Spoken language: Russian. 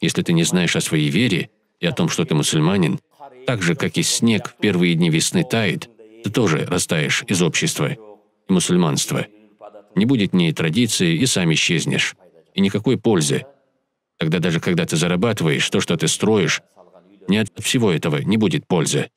Если ты не знаешь о своей вере и о том, что ты мусульманин, так же, как и снег в первые дни весны тает, ты тоже растаешь из общества и мусульманства. Не будет ни традиции, и сам исчезнешь. И никакой пользы. Тогда даже когда ты зарабатываешь, то, что ты строишь, не от всего этого не будет пользы.